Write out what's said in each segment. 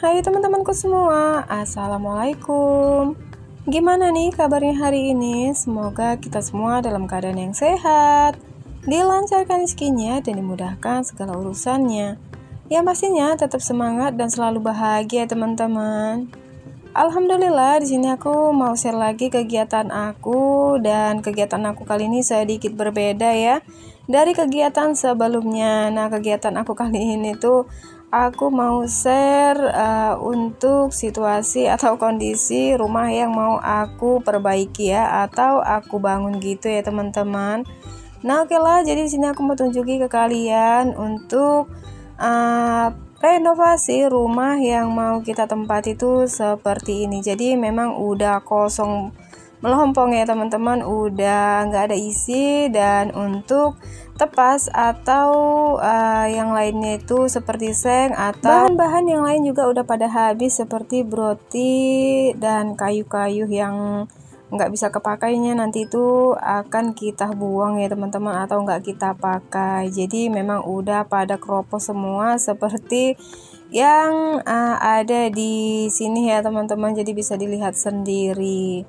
Hai teman-temanku semua, Assalamualaikum. Gimana nih kabarnya hari ini? Semoga kita semua dalam keadaan yang sehat, dilancarkan rezekinya dan dimudahkan segala urusannya. Yang pastinya tetap semangat dan selalu bahagia teman-teman. Alhamdulillah, di sini aku mau share lagi kegiatan aku, dan kegiatan aku kali ini sedikit berbeda ya dari kegiatan sebelumnya. Nah, kegiatan aku kali ini tuh aku mau share untuk situasi atau kondisi rumah yang mau aku perbaiki ya, atau aku bangun gitu ya teman-teman. Nah, oke lah, jadi di sini aku mau tunjuki ke kalian untuk renovasi rumah yang mau kita tempati itu seperti ini. Jadi memang udah kosong melompong ya teman-teman, udah nggak ada isi. Dan untuk tepas atau yang lainnya itu seperti seng atau bahan-bahan yang lain juga udah pada habis, seperti broti dan kayu-kayu yang nggak bisa kepakainya nanti itu akan kita buang ya teman-teman, atau nggak kita pakai. Jadi memang udah pada keropos semua seperti yang ada di sini ya teman-teman, jadi bisa dilihat sendiri.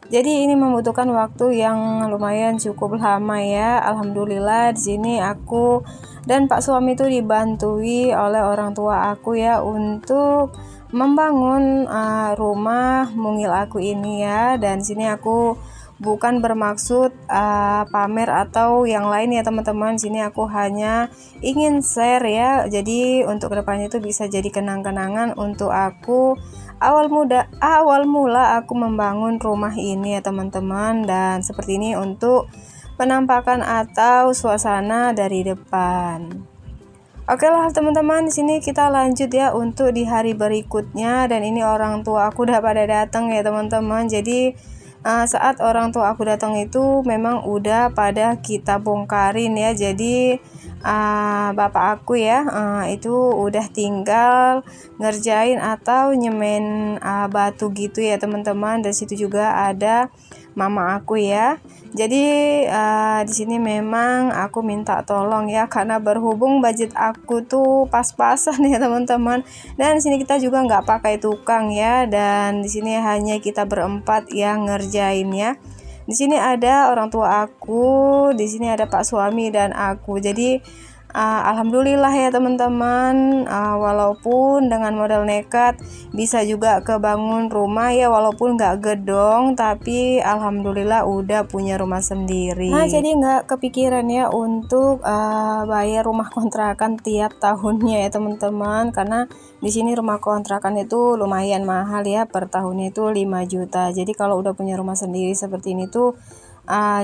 Jadi ini membutuhkan waktu yang lumayan cukup lama ya. Alhamdulillah di sini aku dan Pak suami itu dibantui oleh orang tua aku ya untuk membangun rumah mungil aku ini ya. Dan sini aku bukan bermaksud pamer atau yang lain ya teman-teman. Sini aku hanya ingin share ya. Jadi untuk kedepannya itu bisa jadi kenang-kenangan untuk aku awal mula aku membangun rumah ini ya teman-teman. Dan seperti ini untuk penampakan atau suasana dari depan. Oke lah teman-teman, di sini kita lanjut ya untuk di hari berikutnya. Dan ini orang tua aku udah pada datang ya teman-teman. Jadi saat orang tua aku datang itu memang udah pada kita bongkarin ya. Jadi bapak aku ya itu udah tinggal ngerjain atau nyemen batu gitu ya teman-teman. Dan situ juga ada mama aku ya. Jadi di sini memang aku minta tolong ya, karena berhubung budget aku tuh pas-pasan ya teman-teman. Dan di sini kita juga nggak pakai tukang ya, dan di sini hanya kita berempat yang ngerjain ya. Di sini ada orang tua aku, di sini ada Pak suami dan aku. Jadi alhamdulillah ya teman-teman, walaupun dengan modal nekat bisa juga kebangun rumah ya, walaupun nggak gedong, tapi alhamdulillah udah punya rumah sendiri. Nah, jadi nggak kepikiran ya untuk bayar rumah kontrakan tiap tahunnya ya teman-teman, karena di sini rumah kontrakan itu lumayan mahal ya, per tahunnya itu 5 juta. Jadi kalau udah punya rumah sendiri seperti ini tuh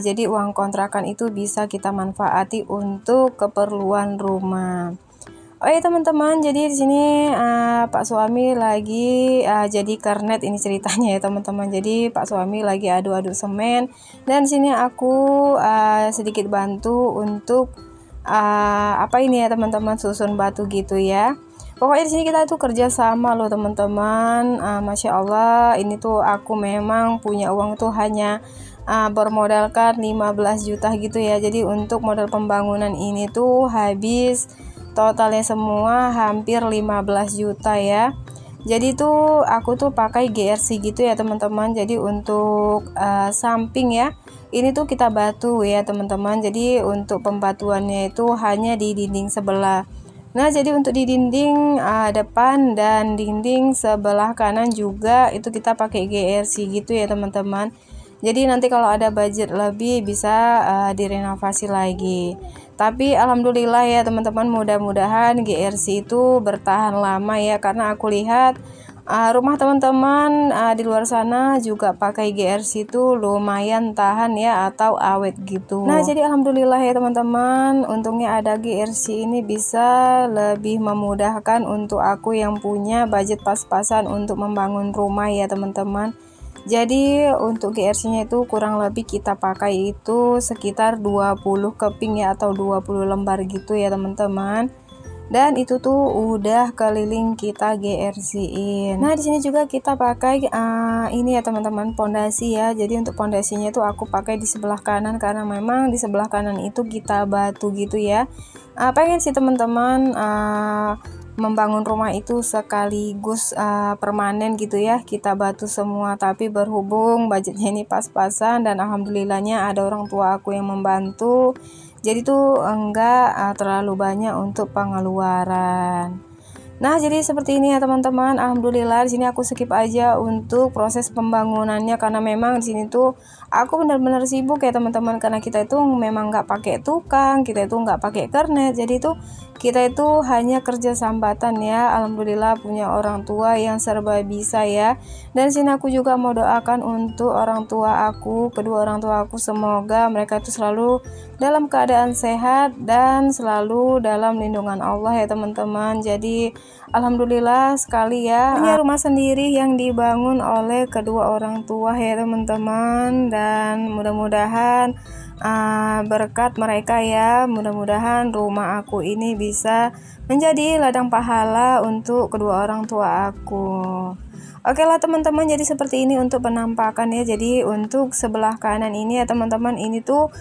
jadi uang kontrakan itu bisa kita manfaati untuk keperluan rumah. Oh ya teman-teman, jadi di sini Pak suami lagi jadi kernet ini ceritanya ya teman-teman. Jadi Pak suami lagi aduk-aduk semen, dan di sini aku sedikit bantu untuk apa ini ya teman-teman, susun batu gitu ya. Pokoknya di sini kita tuh kerja sama loh teman-teman. Masya Allah, ini tuh aku memang punya uang tuh hanya bermodalkan 15 juta gitu ya. Jadi untuk modal pembangunan ini tuh habis totalnya semua hampir 15 juta ya. Jadi tuh aku tuh pakai GRC gitu ya teman-teman. Jadi untuk samping ya, ini tuh kita batu ya teman-teman. Jadi untuk pembatuannya itu hanya di dinding sebelah. Nah, jadi untuk di dinding depan dan dinding sebelah kanan juga itu kita pakai GRC gitu ya teman-teman. Jadi nanti kalau ada budget lebih bisa direnovasi lagi. Tapi alhamdulillah ya teman-teman, mudah-mudahan GRC itu bertahan lama ya, karena aku lihat rumah teman-teman di luar sana juga pakai GRC itu lumayan tahan ya, atau awet gitu. Nah, jadi alhamdulillah ya teman-teman, untungnya ada GRC ini bisa lebih memudahkan untuk aku yang punya budget pas-pasan untuk membangun rumah ya teman-teman. Jadi untuk GRC-nya itu kurang lebih kita pakai itu sekitar 20 keping ya, atau 20 lembar gitu ya teman-teman. Dan itu tuh udah keliling kita GRC-in. Nah, di sini juga kita pakai ini ya teman-teman, pondasi ya. Jadi untuk pondasinya itu aku pakai di sebelah kanan, karena memang di sebelah kanan itu kita batu gitu ya. Pengen sih teman-teman membangun rumah itu sekaligus permanen gitu ya, kita bantu semua. Tapi berhubung budgetnya ini pas-pasan dan alhamdulillahnya ada orang tua aku yang membantu, jadi tuh enggak terlalu banyak untuk pengeluaran. Nah, jadi seperti ini ya teman-teman. Alhamdulillah di sini aku skip aja untuk proses pembangunannya karena memang di sini tuh aku benar-benar sibuk ya teman-teman, karena kita itu memang nggak pakai tukang, kita itu nggak pakai kernet. Jadi itu kita itu hanya kerja sambatan ya. Alhamdulillah punya orang tua yang serba bisa ya. Dan sini aku juga mau doakan untuk orang tua aku, kedua orang tua aku, semoga mereka itu selalu dalam keadaan sehat dan selalu dalam lindungan Allah ya teman-teman. Jadi alhamdulillah sekali ya punya rumah sendiri yang dibangun oleh kedua orang tua ya teman-teman, dan mudah-mudahan berkat mereka ya, mudah-mudahan rumah aku ini bisa menjadi ladang pahala untuk kedua orang tua aku. Oke lah teman-teman, jadi seperti ini untuk penampakan ya. Jadi untuk sebelah kanan ini ya teman-teman, ini tuh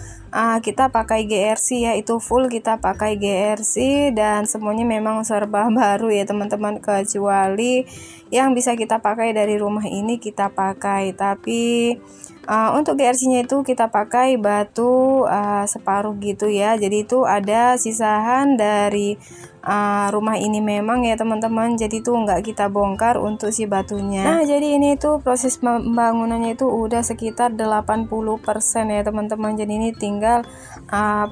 kita pakai GRC ya, itu full kita pakai GRC dan semuanya memang serba baru ya teman-teman, kecuali yang bisa kita pakai dari rumah ini kita pakai. Tapi untuk GRC-nya itu kita pakai batu separuh gitu ya. Jadi itu ada sisahan dari rumah ini memang ya teman-teman, jadi tuh nggak kita bongkar untuk si batunya. Nah, jadi ini tuh proses pembangunannya itu udah sekitar 80% ya teman-teman. Jadi ini tinggal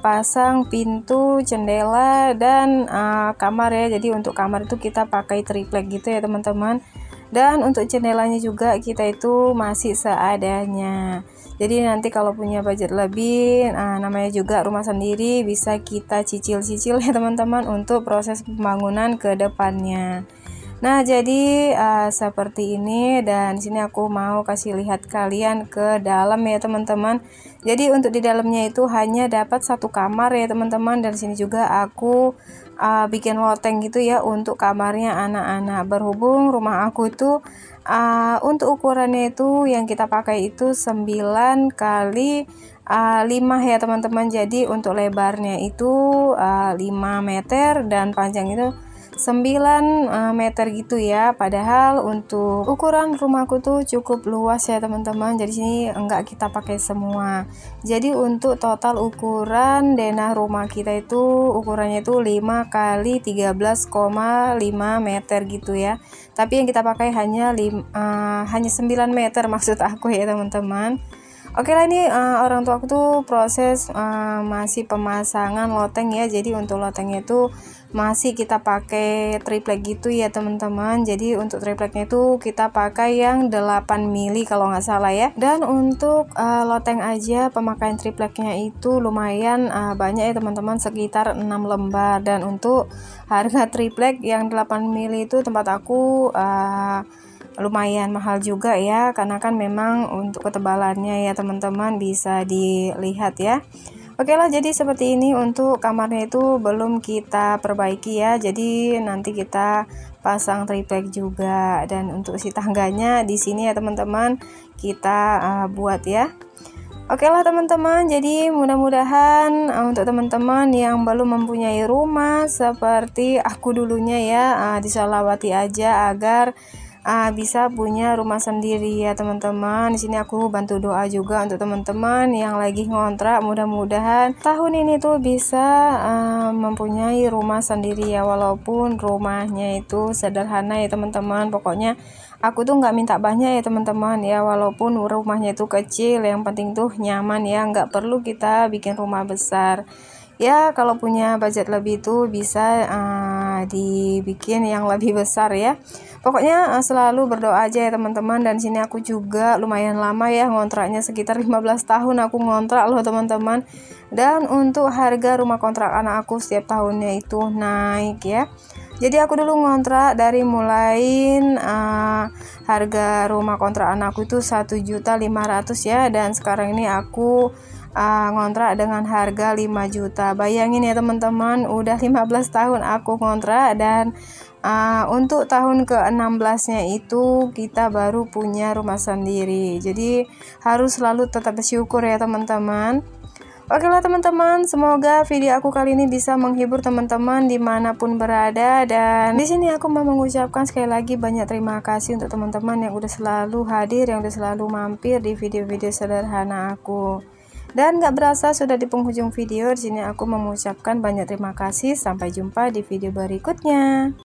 pasang pintu, jendela, dan kamar ya. Jadi untuk kamar itu kita pakai triplek gitu ya teman-teman. Dan untuk jendelanya juga kita itu masih seadanya. Jadi nanti kalau punya budget lebih, namanya juga rumah sendiri, bisa kita cicil-cicil ya teman-teman untuk proses pembangunan ke depannya. Nah, jadi seperti ini, dan sini aku mau kasih lihat kalian ke dalam ya teman-teman. Jadi untuk di dalamnya itu hanya dapat satu kamar ya teman-teman, dan sini juga aku bikin loteng gitu ya untuk kamarnya anak-anak. Berhubung rumah aku itu untuk ukurannya itu yang kita pakai itu 9 kali 5 ya teman-teman. Jadi untuk lebarnya itu 5 meter dan panjang itu 9 meter gitu ya. Padahal untuk ukuran rumahku tuh cukup luas ya teman-teman, jadi sini enggak kita pakai semua. Jadi untuk total ukuran denah rumah kita itu ukurannya itu 5 kali 13,5 meter gitu ya. Tapi yang kita pakai hanya 9 meter maksud aku ya teman-teman. Oke lah, ini orang tua aku tuh proses masih pemasangan loteng ya. Jadi untuk lotengnya itu masih kita pakai triplek gitu ya teman-teman. Jadi untuk tripleknya itu kita pakai yang 8 mili kalau nggak salah ya. Dan untuk loteng aja pemakaian tripleknya itu lumayan banyak ya teman-teman, sekitar 6 lembar. Dan untuk harga triplek yang 8 mili itu tempat aku lumayan mahal juga ya, karena kan memang untuk ketebalannya ya teman-teman bisa dilihat ya. Oke lah, jadi seperti ini untuk kamarnya itu belum kita perbaiki ya, jadi nanti kita pasang triplek juga. Dan untuk si tangganya di sini ya teman-teman kita buat ya. Oke lah teman-teman, jadi mudah-mudahan untuk teman-teman yang belum mempunyai rumah seperti aku dulunya ya, disalawati aja agar bisa punya rumah sendiri ya teman-teman. Di sini aku bantu doa juga untuk teman-teman yang lagi ngontrak, mudah-mudahan tahun ini tuh bisa mempunyai rumah sendiri ya, walaupun rumahnya itu sederhana ya teman-teman. Pokoknya aku tuh nggak minta banyak ya teman-teman ya, walaupun rumahnya itu kecil, yang penting tuh nyaman ya, nggak perlu kita bikin rumah besar ya. Kalau punya budget lebih tuh bisa dibikin yang lebih besar ya. Pokoknya selalu berdoa aja ya teman-teman. Dan sini aku juga lumayan lama ya ngontraknya, sekitar 15 tahun aku ngontrak loh teman-teman. Dan untuk harga rumah kontrak anak aku setiap tahunnya itu naik ya. Jadi aku dulu ngontrak dari mulain harga rumah kontrak anakku itu 1.500.000 ya, dan sekarang ini aku ngontrak dengan harga 5 juta. Bayangin ya teman-teman, udah 15 tahun aku ngontrak, dan untuk tahun ke-16 nya itu kita baru punya rumah sendiri. Jadi harus selalu tetap bersyukur ya teman-teman. Oke lah teman-teman, semoga video aku kali ini bisa menghibur teman-teman dimanapun berada. Dan di sini aku mau mengucapkan sekali lagi banyak terima kasih untuk teman-teman yang udah selalu hadir, yang udah selalu mampir di video-video sederhana aku. Dan gak berasa sudah di penghujung video. Di sini aku mengucapkan banyak terima kasih. Sampai jumpa di video berikutnya.